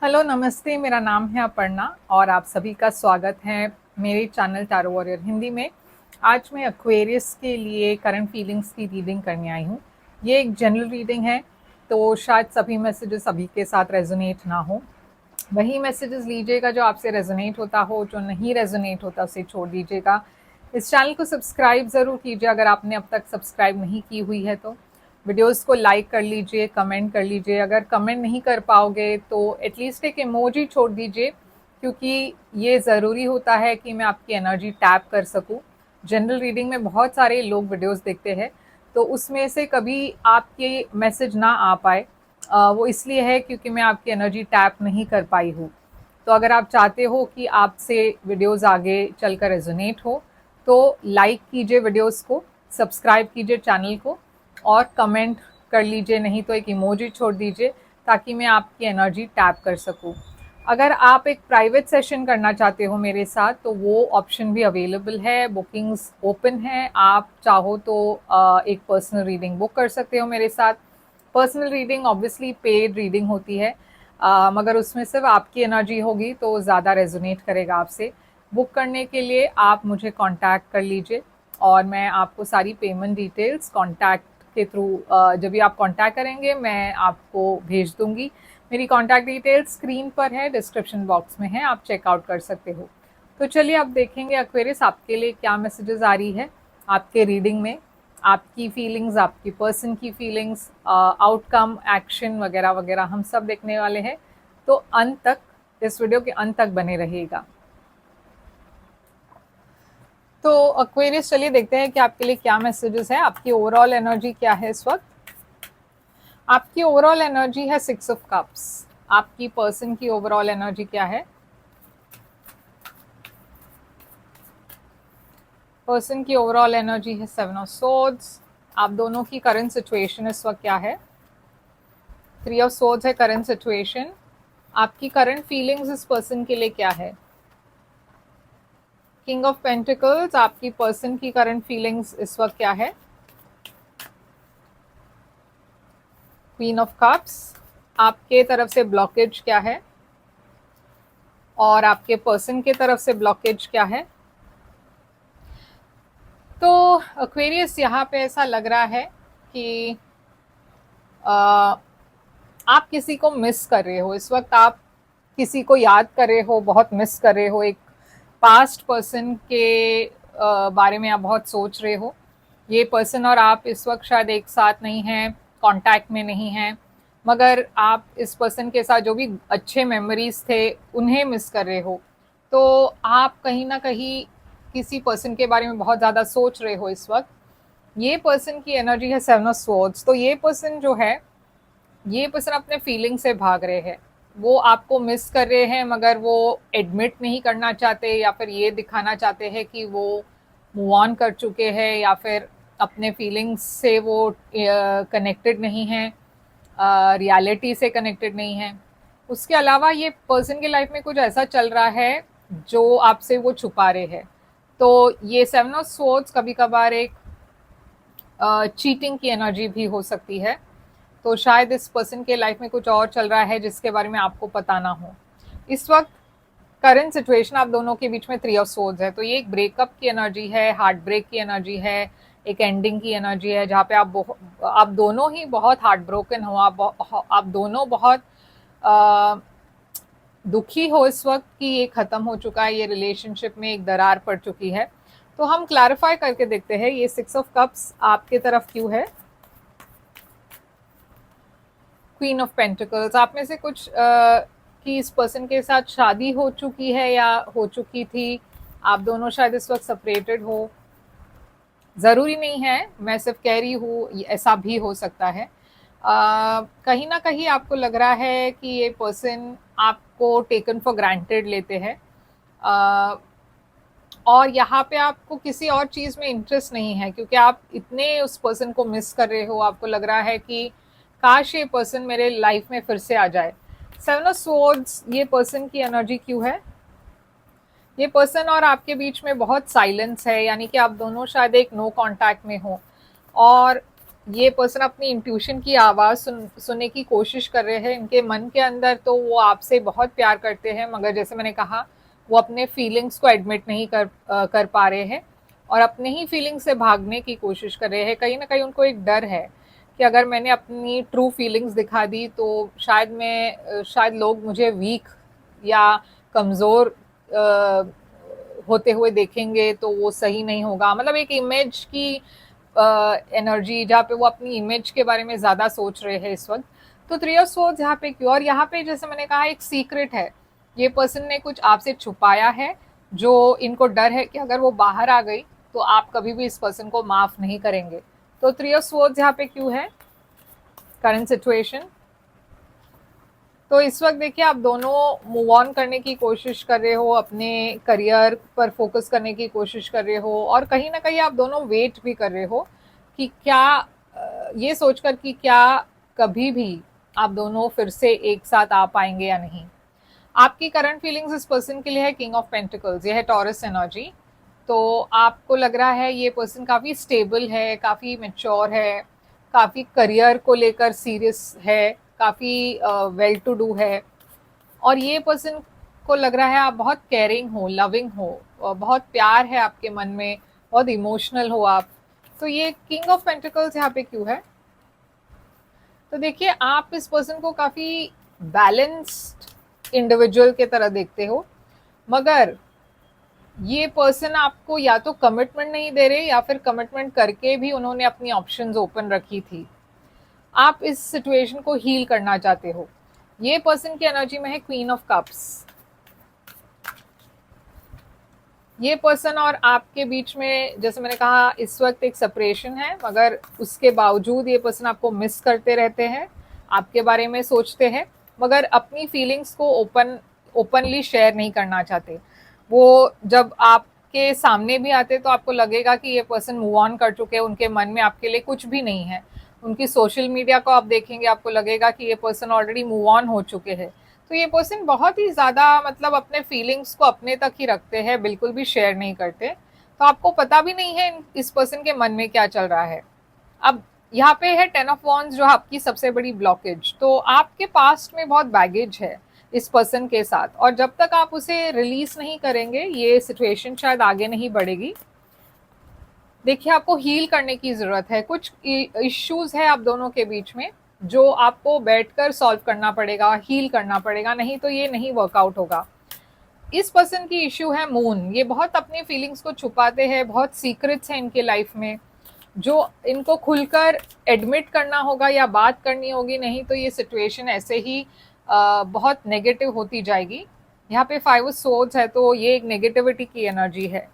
Hello नमस्ते, मेरा नाम है अपर्णा और आप सभी का स्वागत है मेरे चैनल टैरो वॉरियर हिंदी में। आज मैं एक्वेरियस के लिए करंट फीलिंग्स की रीडिंग करने आई हूँ। ये एक जनरल रीडिंग है, तो शायद सभी मैसेजेस सभी के साथ रेजोनेट ना हो। वही मैसेजेस लीजिएगा जो आपसे रेजोनेट होता हो, जो नहीं रेजोनेट होता उसे छोड़ दीजिएगा। इस चैनल को सब्सक्राइब ज़रूर कीजिए अगर आपने अब तक सब्सक्राइब नहीं की हुई है तो। वीडियोस को लाइक कर लीजिए, कमेंट कर लीजिए। अगर कमेंट नहीं कर पाओगे तो एटलीस्ट एक इमोजी छोड़ दीजिए, क्योंकि ये ज़रूरी होता है कि मैं आपकी एनर्जी टैप कर सकूं। जनरल रीडिंग में बहुत सारे लोग वीडियोस देखते हैं, तो उसमें से कभी आपके मैसेज ना आ पाए, वो इसलिए है क्योंकि मैं आपकी एनर्जी टैप नहीं कर पाई हूँ। तो अगर आप चाहते हो कि आपसे वीडियोस आगे चलकर रेजोनेट हो, तो लाइक कीजिए वीडियोस को, सब्सक्राइब कीजिए चैनल को और कमेंट कर लीजिए, नहीं तो एक इमोजी छोड़ दीजिए ताकि मैं आपकी एनर्जी टैप कर सकूं। अगर आप एक प्राइवेट सेशन करना चाहते हो मेरे साथ तो वो ऑप्शन भी अवेलेबल है, बुकिंग्स ओपन है। आप चाहो तो एक पर्सनल रीडिंग बुक कर सकते हो मेरे साथ। Personal reading obviously paid reading होती है, मगर उसमें सिर्फ आपकी एनर्जी होगी तो ज़्यादा रेजोनेट करेगा आपसे। बुक करने के लिए आप मुझे कांटेक्ट कर लीजिए और मैं आपको सारी पेमेंट डिटेल्स कांटेक्ट के थ्रू, जब भी आप कांटेक्ट करेंगे मैं आपको भेज दूंगी। मेरी कांटेक्ट डिटेल्स स्क्रीन पर है, डिस्क्रिप्शन बॉक्स में है, आप चेकआउट कर सकते हो। तो चलिए अब देखेंगे एक्वेरियस आपके लिए क्या मैसेजेस आ रही है आपके रीडिंग में। आपकी फीलिंग्स, आपकी पर्सन की फीलिंग्स, आउटकम, एक्शन वगैरह वगैरह हम सब देखने वाले हैं। तो अंत तक, इस वीडियो के अंत तक बने रहिएगा। तो एक्वेरियस चलिए देखते हैं कि आपके लिए क्या मैसेजेस है। आपकी ओवरऑल एनर्जी क्या है इस वक्त। आपकी ओवरऑल एनर्जी है 6 ऑफ कप्स। आपकी पर्सन की ओवरऑल एनर्जी क्या है। पर्सन की ओवरऑल एनर्जी है 7 ऑफ सोर्ड्स। आप दोनों की करंट सिचुएशन इस वक्त क्या है। 3 ऑफ सोर्ड्स है करंट सिचुएशन। आपकी करंट फीलिंग्स इस पर्सन के लिए क्या है। किंग ऑफ पेंटिकल्स, आपकी पर्सन की करंट फीलिंग्स इस वक्त क्या है। क्वीन ऑफ कप्स, आपके तरफ से ब्लॉकेज क्या है और आपके पर्सन के तरफ से ब्लॉकेज क्या है। तो एक्वेरियस यहाँ पे ऐसा लग रहा है कि आप किसी को मिस कर रहे हो इस वक्त। आप किसी को याद कर रहे हो, बहुत मिस कर रहे हो। एक पास्ट पर्सन के बारे में आप बहुत सोच रहे हो। ये पर्सन और आप इस वक्त शायद एक साथ नहीं हैं, कांटेक्ट में नहीं हैं, मगर आप इस पर्सन के साथ जो भी अच्छे मेमोरीज थे उन्हें मिस कर रहे हो। तो आप कहीं ना कहीं किसी पर्सन के बारे में बहुत ज़्यादा सोच रहे हो इस वक्त। ये पर्सन की एनर्जी है 7 ऑफ स्वॉर्ड्स। तो ये पर्सन अपने फीलिंग से भाग रहे हैं। वो आपको मिस कर रहे हैं मगर वो एडमिट नहीं करना चाहते, या फिर ये दिखाना चाहते हैं कि वो मूव ऑन कर चुके हैं, या फिर अपने फीलिंग्स से वो कनेक्टेड नहीं हैं, रियलिटी से कनेक्टेड नहीं है। उसके अलावा ये पर्सन की लाइफ में कुछ ऐसा चल रहा है जो आपसे वो छुपा रहे हैं। तो ये 7 ऑफ स्वॉर्ड्स कभी कभार एक चीटिंग की एनर्जी भी हो सकती है। तो शायद इस पर्सन के लाइफ में कुछ और चल रहा है जिसके बारे में आपको पता ना हो। इस वक्त करंट सिचुएशन आप दोनों के बीच में 3 ऑफ सोर्ड्स है, तो ये एक ब्रेकअप की एनर्जी है, हार्ट ब्रेक की एनर्जी है, एक एंडिंग की एनर्जी है, जहाँ पे आप दोनों ही बहुत हार्ट ब्रोकन हो। आप दोनों बहुत आ, दुखी हो इस वक्त कि ये ख़त्म हो चुका है, ये रिलेशनशिप में एक दरार पड़ चुकी है। तो हम क्लैरिफाई करके देखते हैं ये 6 ऑफ कप्स आपके तरफ क्यों है। क्वीन ऑफ पेंटिकल्स, आप में से कुछ की इस पर्सन के साथ शादी हो चुकी है या हो चुकी थी। आप दोनों शायद इस वक्त सेपरेटेड हो, ज़रूरी नहीं है, मैं सिर्फ कह रही हूँ ऐसा भी हो सकता है। कहीं ना कहीं आपको लग रहा है कि ये पर्सन आपको टेकन फॉर ग्रांटेड लेते हैं, और यहाँ पे आपको किसी और चीज़ में इंटरेस्ट नहीं है, क्योंकि आप इतने उस पर्सन को मिस कर रहे हो। आपको लग रहा है कि काश ये पर्सन मेरे लाइफ में फिर से आ जाए। 7 ऑफ स्वॉर्ड्स, ये पर्सन की एनर्जी क्यों है। ये पर्सन और आपके बीच में बहुत साइलेंस है, यानी कि आप दोनों शायद एक नो कांटेक्ट में हो। और ये पर्सन अपनी इंट्यूशन की आवाज़ सुनने की कोशिश कर रहे हैं। इनके मन के अंदर तो वो आपसे बहुत प्यार करते हैं, मगर जैसे मैंने कहा वो अपने फीलिंग्स को एडमिट नहीं कर पा रहे हैं और अपने ही फीलिंग्स से भागने की कोशिश कर रहे हैं। कहीं ना कहीं उनको एक डर है कि अगर मैंने अपनी ट्रू फीलिंग्स दिखा दी तो शायद लोग मुझे वीक या कमज़ोर होते हुए देखेंगे, तो वो सही नहीं होगा। मतलब एक इमेज की एनर्जी, जहाँ पे वो अपनी इमेज के बारे में ज़्यादा सोच रहे हैं इस वक्त। तो थ्री ऑफ सोर्ड्स यहाँ पे क्यों, और यहाँ पे जैसे मैंने कहा एक सीक्रेट है, ये पर्सन ने कुछ आपसे छुपाया है जो इनको डर है कि अगर वो बाहर आ गई तो आप कभी भी इस पर्सन को माफ नहीं करेंगे। तो थ्री ऑफ सोर्ड्स यहाँ पे क्यों है, करंट सिचुएशन। तो इस वक्त देखिए आप दोनों मूव ऑन करने की कोशिश कर रहे हो, अपने करियर पर फोकस करने की कोशिश कर रहे हो, और कहीं ना कहीं आप दोनों वेट भी कर रहे हो कि क्या ये सोचकर कि क्या कभी भी आप दोनों फिर से एक साथ आ पाएंगे या नहीं। आपकी करंट फीलिंग्स इस पर्सन के लिए है किंग ऑफ पेंटिकल्स, ये है टॉरस एनर्जी। तो आपको लग रहा है ये पर्सन काफ़ी स्टेबल है, काफ़ी मेच्योर है, काफ़ी करियर को लेकर सीरियस है, काफ़ी वेल टू डू है, और ये पर्सन को लग रहा है आप बहुत केयरिंग हो, लविंग हो, और बहुत प्यार है आपके मन में, बहुत इमोशनल हो आप। तो ये किंग ऑफ पेंटिकल्स यहाँ पे क्यों है, तो देखिए आप इस पर्सन को काफ़ी बैलेंस्ड इंडिविजुअल के तरह देखते हो, मगर ये पर्सन आपको या तो कमिटमेंट नहीं दे रहे, या फिर कमिटमेंट करके भी उन्होंने अपनी ऑप्शंस ओपन रखी थी। आप इस सिचुएशन को हील करना चाहते हो। ये पर्सन की एनर्जी में है क्वीन ऑफ कप्स। ये पर्सन और आपके बीच में जैसे मैंने कहा इस वक्त एक सेपरेशन है, मगर उसके बावजूद ये पर्सन आपको मिस करते रहते हैं, आपके बारे में सोचते हैं, मगर अपनी फीलिंग्स को ओपनली शेयर नहीं करना चाहते। वो जब आपके सामने भी आते तो आपको लगेगा कि ये पर्सन मूव ऑन कर चुके हैं, उनके मन में आपके लिए कुछ भी नहीं है। उनकी सोशल मीडिया को आप देखेंगे, आपको लगेगा कि ये पर्सन ऑलरेडी मूव ऑन हो चुके हैं। तो ये पर्सन बहुत ही ज़्यादा मतलब अपने फीलिंग्स को अपने तक ही रखते हैं, बिल्कुल भी शेयर नहीं करते। तो आपको पता भी नहीं है इस पर्सन के मन में क्या चल रहा है। अब यहाँ पे है 10 ऑफ वॉन्ड्स, जो आपकी सबसे बड़ी ब्लॉकेज। तो आपके पास्ट में बहुत बैगेज है इस पर्सन के साथ, और जब तक आप उसे रिलीज नहीं करेंगे ये सिचुएशन शायद आगे नहीं बढ़ेगी। देखिए आपको हील करने की ज़रूरत है, कुछ इश्यूज है आप दोनों के बीच में जो आपको बैठकर सॉल्व करना पड़ेगा, हील करना पड़ेगा, नहीं तो ये नहीं वर्कआउट होगा। इस पर्सन की इश्यू है मून, ये बहुत अपनी फीलिंग्स को छुपाते हैं, बहुत सीक्रेट्स हैं इनके लाइफ में जो इनको खुलकर एडमिट करना होगा या बात करनी होगी, नहीं तो ये सिचुएशन ऐसे ही बहुत नेगेटिव होती जाएगी। यहाँ पे 5 ऑफ सोर्ड्स है, तो ये एक नेगेटिविटी की एनर्जी है।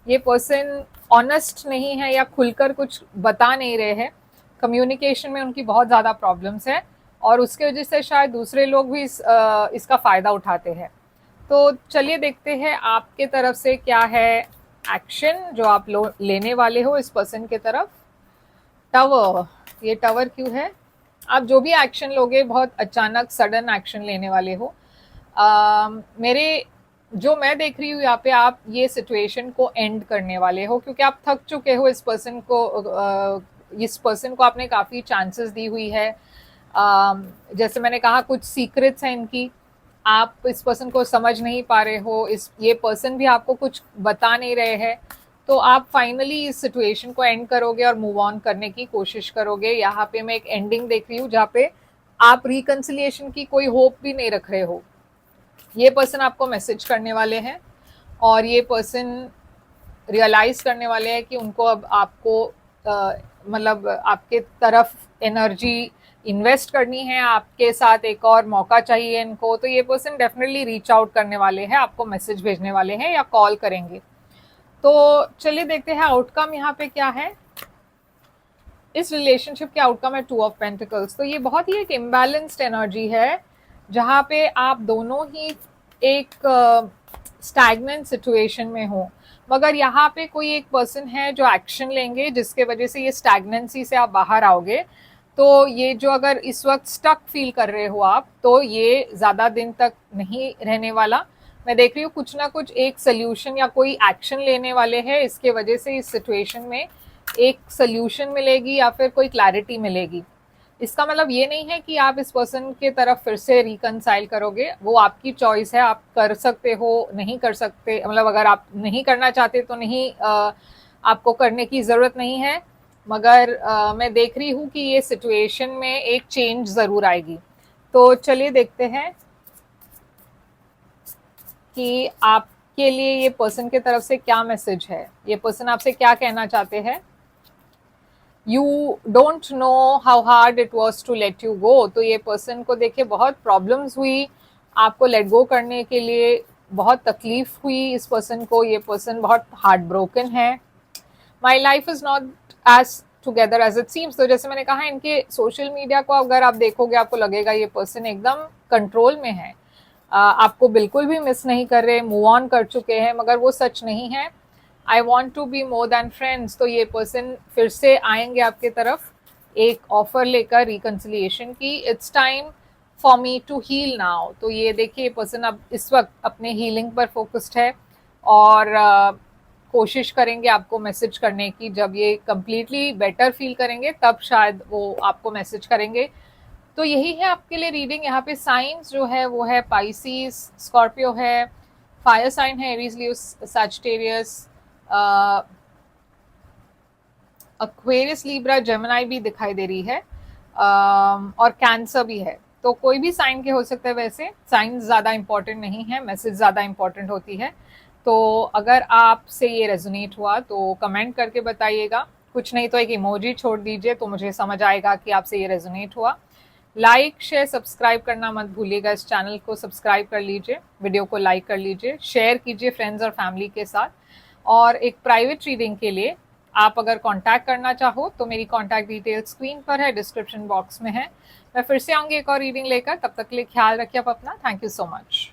ये पर्सन ऑनेस्ट नहीं है या खुलकर कुछ बता नहीं रहे हैं, कम्युनिकेशन में उनकी बहुत ज़्यादा प्रॉब्लम्स है, और उसके वजह से शायद दूसरे लोग भी इसका फ़ायदा उठाते हैं। तो चलिए देखते हैं आपके तरफ से क्या है एक्शन जो आप लेने वाले हो इस पर्सन के तरफ। टावर, ये टावर क्यों है, आप जो भी एक्शन लोगे बहुत अचानक सडन एक्शन लेने वाले हो। मेरे जो मैं देख रही हूँ यहाँ पे आप ये सिचुएशन को एंड करने वाले हो, क्योंकि आप थक चुके हो इस पर्सन को आपने काफ़ी चांसेस दी हुई है। जैसे मैंने कहा कुछ सीक्रेट्स हैं इनकी, आप इस पर्सन को समझ नहीं पा रहे हो, ये पर्सन भी आपको कुछ बता नहीं रहे हैं, तो आप फाइनली इस सिचुएशन को एंड करोगे और मूव ऑन करने की कोशिश करोगे। यहाँ पे मैं एक एंडिंग देख रही हूँ जहाँ पे आप रिकंसिलिएशन की कोई होप भी नहीं रख रहे हो। ये पर्सन आपको मैसेज करने वाले हैं, और ये पर्सन रियलाइज करने वाले हैं कि उनको अब आपको मतलब आपके तरफ एनर्जी इन्वेस्ट करनी है, आपके साथ एक और मौका चाहिए इनको। तो ये पर्सन डेफिनेटली रीच आउट करने वाले हैं, आपको मैसेज भेजने वाले हैं या कॉल करेंगे। तो चलिए देखते हैं आउटकम यहाँ पे क्या है। इस रिलेशनशिप के आउटकम है 2 ऑफ पेंटिकल्स। तो ये बहुत ही एक इम्बैलेंस्ड एनर्जी है जहाँ पे आप दोनों ही एक स्टैग्नेंट सिचुएशन में हो, मगर यहाँ पे कोई एक पर्सन है जो एक्शन लेंगे जिसके वजह से ये स्टैग्नेंसी से आप बाहर आओगे। तो ये जो अगर इस वक्त स्टक फील कर रहे हो आप, तो ये ज़्यादा दिन तक नहीं रहने वाला। मैं देख रही हूँ कुछ ना कुछ एक सोल्यूशन या कोई एक्शन लेने वाले हैं, इसके वजह से इस सिचुएशन में एक सोल्यूशन मिलेगी या फिर कोई क्लैरिटी मिलेगी। इसका मतलब ये नहीं है कि आप इस पर्सन के तरफ फिर से रिकनसाइल करोगे, वो आपकी चॉइस है, आप कर सकते हो, नहीं कर सकते, मतलब अगर आप नहीं करना चाहते तो नहीं, आपको करने की ज़रूरत नहीं है। मगर मैं देख रही हूँ कि ये सिचुएशन में एक चेंज ज़रूर आएगी। तो चलिए देखते हैं कि आपके लिए ये पर्सन के तरफ से क्या मैसेज है, ये पर्सन आपसे क्या कहना चाहते हैं। You don't know how hard it was to let you go. तो ये पर्सन को देखिए बहुत प्रॉब्लम्स हुई आपको लेट गो करने के लिए, बहुत तकलीफ हुई इस पर्सन को, ये पर्सन बहुत हार्ट ब्रोकन है। My life is not as together as it seems. तो जैसे मैंने कहा, इनके सोशल मीडिया को अगर आप देखोगे आपको लगेगा ये पर्सन एकदम कंट्रोल में है, आपको बिल्कुल भी मिस नहीं कर रहे, मूव ऑन कर चुके हैं, मगर वो सच नहीं है। I want to be more than friends. तो ये पर्सन फिर से आएंगे आपके तरफ एक ऑफर लेकर रिकन्सिलिएशन की। It's time for me to heal now. तो ये देखिए पर्सन अब इस वक्त अपने हीलिंग पर फोकस्ड है और कोशिश करेंगे आपको मैसेज करने की। जब ये कम्प्लीटली बेटर फील करेंगे तब शायद वो आपको मैसेज करेंगे। तो यही है आपके लिए रीडिंग। यहाँ पे साइंस जो है वो है पाइसिस, स्कॉर्पियो है, फायर साइन है एरीज, लियो, सैजिटेरियस, एक्वेरियस, लीब्रा, जेमिनी भी दिखाई दे रही है, और कैंसर भी है। तो कोई भी साइन के हो सकते हैं। वैसे साइन ज़्यादा इंपॉर्टेंट नहीं है, मैसेज ज़्यादा इंपॉर्टेंट होती है। तो अगर आपसे ये रेजोनेट हुआ तो कमेंट करके बताइएगा, कुछ नहीं तो एक इमोजी छोड़ दीजिए तो मुझे समझ आएगा कि आपसे ये रेजोनेट हुआ। लाइक शेयर सब्सक्राइब करना मत भूलिएगा, इस चैनल को सब्सक्राइब कर लीजिए, वीडियो को लाइक कर लीजिए, शेयर कीजिए फ्रेंड्स और फैमिली के साथ। और एक प्राइवेट रीडिंग के लिए आप अगर कांटेक्ट करना चाहो तो मेरी कांटेक्ट डिटेल स्क्रीन पर है, डिस्क्रिप्शन बॉक्स में है। मैं फिर से आऊँगी एक और रीडिंग लेकर, तब तक के लिए ख्याल रखिए आप अपना। Thank you so much.